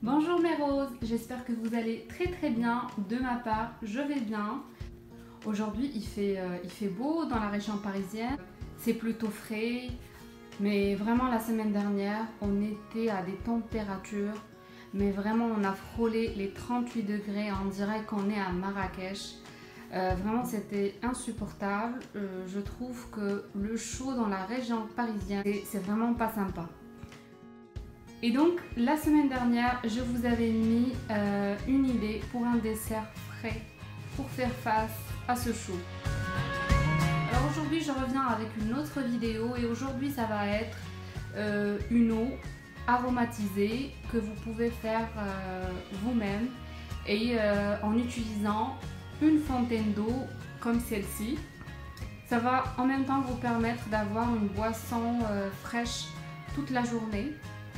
Bonjour mes roses, j'espère que vous allez très bien. De ma part, je vais bien. Aujourd'hui il fait beau dans la région parisienne, c'est plutôt frais, mais vraiment la semaine dernière on était à des températures, mais vraiment on a frôlé les 38 degrés, on dirait qu'on est à Marrakech. Vraiment c'était insupportable. Je trouve que le chaud dans la région parisienne c'est vraiment pas sympa. Et donc la semaine dernière je vous avais mis une idée pour un dessert frais pour faire face à ce chaud. Alors aujourd'hui je reviens avec une autre vidéo et aujourd'hui ça va être une eau aromatisée que vous pouvez faire vous-même et en utilisant une fontaine d'eau comme celle-ci. Ça va en même temps vous permettre d'avoir une boisson fraîche toute la journée.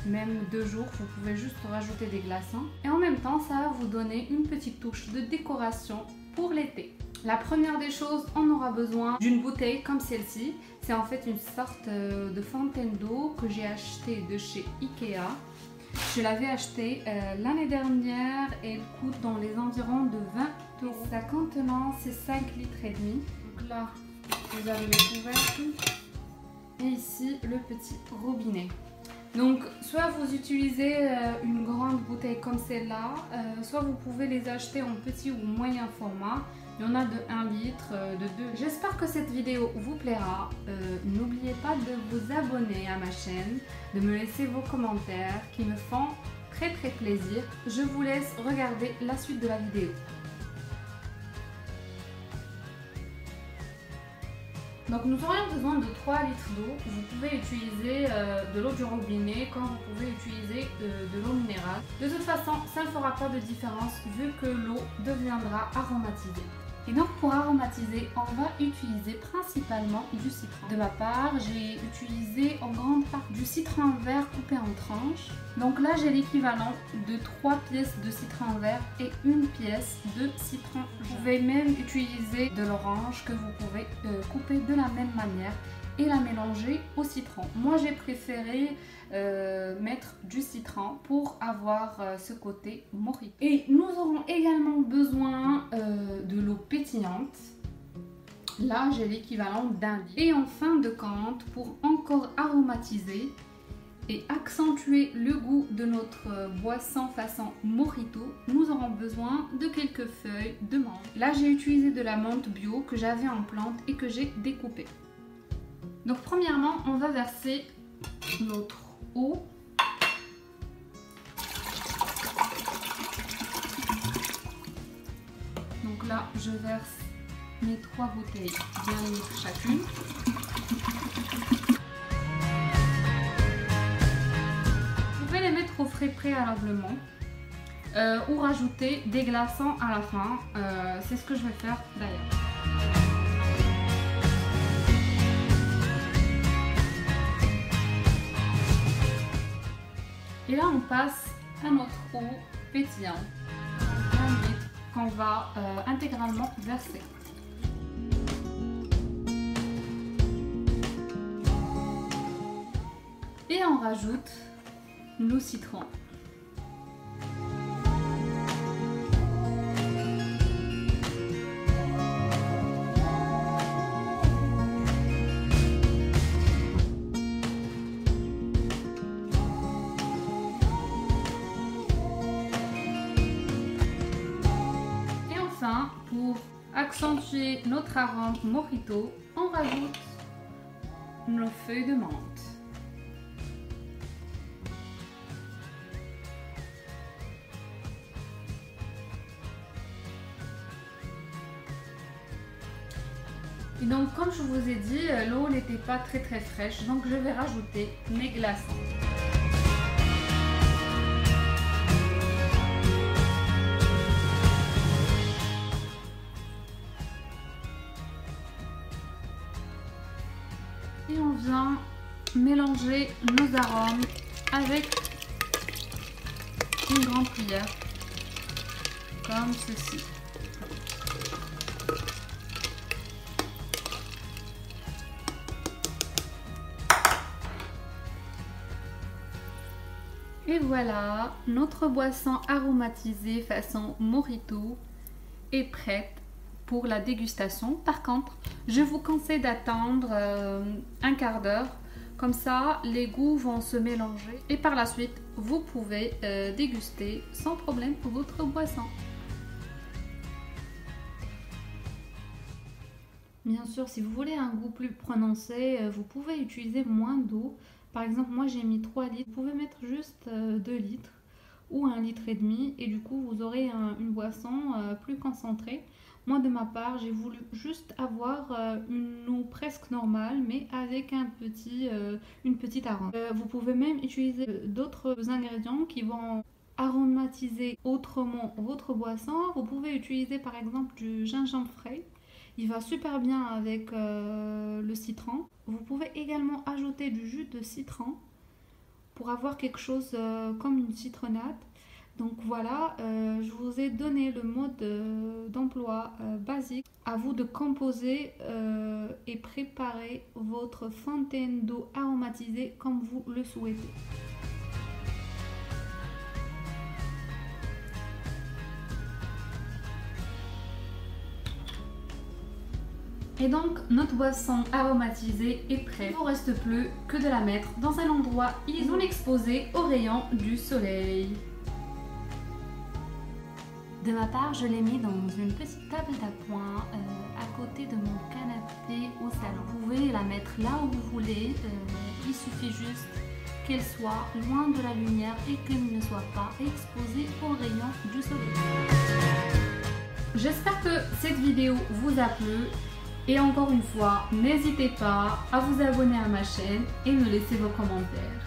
Même 2 jours, vous pouvez juste rajouter des glaçons. Et en même temps, ça va vous donner une petite touche de décoration pour l'été. La première des choses, on aura besoin d'une bouteille comme celle-ci. C'est en fait une sorte de fontaine d'eau que j'ai achetée de chez Ikea. Je l'avais achetée l'année dernière et elle coûte dans les environs de 20 €. Sa contenance, c'est 5,5 litres. Donc là, vous avez le couvercle et ici le petit robinet. Donc soit vous utilisez une grande bouteille comme celle-là, soit vous pouvez les acheter en petit ou moyen format. Il y en a de 1 litre, de 2. J'espère que cette vidéo vous plaira. N'oubliez pas de vous abonner à ma chaîne, de me laisser vos commentaires qui me font très plaisir. Je vous laisse regarder la suite de la vidéo. Donc nous aurions besoin de 3 litres d'eau. Vous pouvez utiliser de l'eau du robinet comme vous pouvez utiliser de l'eau minérale. De toute façon, ça ne fera pas de différence vu que l'eau deviendra aromatisée. Et donc pour aromatiser, on va utiliser principalement du citron. De ma part, j'ai utilisé en grande partie du citron vert coupé en tranches. Donc là, j'ai l'équivalent de 3 pièces de citron vert et 1 pièce de citron jaune. Vous pouvez même utiliser de l'orange que vous pouvez couper de la même manière et la mélanger au citron. Moi, j'ai préféré mettre du citron pour avoir ce côté mojito. Et nous aurons également besoin de l'eau pétillante. Là, j'ai l'équivalent d'1 litre. Et en fin de compte, pour encore aromatiser et accentuer le goût de notre boisson façon mojito, nous aurons besoin de quelques feuilles de menthe. Là, j'ai utilisé de la menthe bio que j'avais en plante et que j'ai découpée. Donc premièrement, on va verser notre eau. Donc là, je verse mes 3 bouteilles d'1 litre chacune. Vous pouvez les mettre au frais préalablement ou rajouter des glaçons à la fin. C'est ce que je vais faire d'ailleurs. Et là, on passe à notre eau pétillante, 1 litre, qu'on va intégralement verser. Et on rajoute nos citrons. Pour accentuer notre arôme mojito, on rajoute nos feuilles de menthe. Et donc comme je vous ai dit, l'eau n'était pas très fraîche, donc je vais rajouter mes glaçons. Et on vient mélanger nos arômes avec une grande cuillère, comme ceci. Et voilà, notre boisson aromatisée façon mojito est prête pour la dégustation. Par contre, je vous conseille d'attendre un quart d'heure. Comme ça, les goûts vont se mélanger. Et par la suite, vous pouvez déguster sans problème votre boisson. Bien sûr, si vous voulez un goût plus prononcé, vous pouvez utiliser moins d'eau. Par exemple, moi j'ai mis 3 litres. Vous pouvez mettre juste 2 litres ou 1,5 litre et du coup vous aurez une boisson plus concentrée. Moi de ma part, j'ai voulu juste avoir une eau presque normale mais avec une petite arôme. Vous pouvez même utiliser d'autres ingrédients qui vont aromatiser autrement votre boisson. Vous pouvez utiliser par exemple du gingembre frais. Il va super bien avec le citron. Vous pouvez également ajouter du jus de citron pour avoir quelque chose comme une citronnade. Donc voilà, je vous ai donné le mode d'emploi basique. À vous de composer et préparer votre fontaine d'eau aromatisée comme vous le souhaitez. Et donc notre boisson aromatisée est prête. Il ne vous reste plus que de la mettre dans un endroit non exposé aux rayons du soleil. De ma part, je l'ai mis dans une petite table d'appoint à côté de mon canapé au salon. Vous pouvez la mettre là où vous voulez, il suffit juste qu'elle soit loin de la lumière et qu'elle ne soit pas exposée aux rayons du soleil. J'espère que cette vidéo vous a plu. Et encore une fois, n'hésitez pas à vous abonner à ma chaîne et me laisser vos commentaires.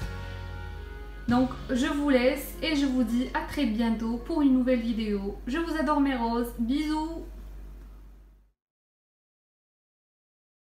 Donc, je vous laisse et je vous dis à très bientôt pour une nouvelle vidéo. Je vous adore mes roses. Bisous!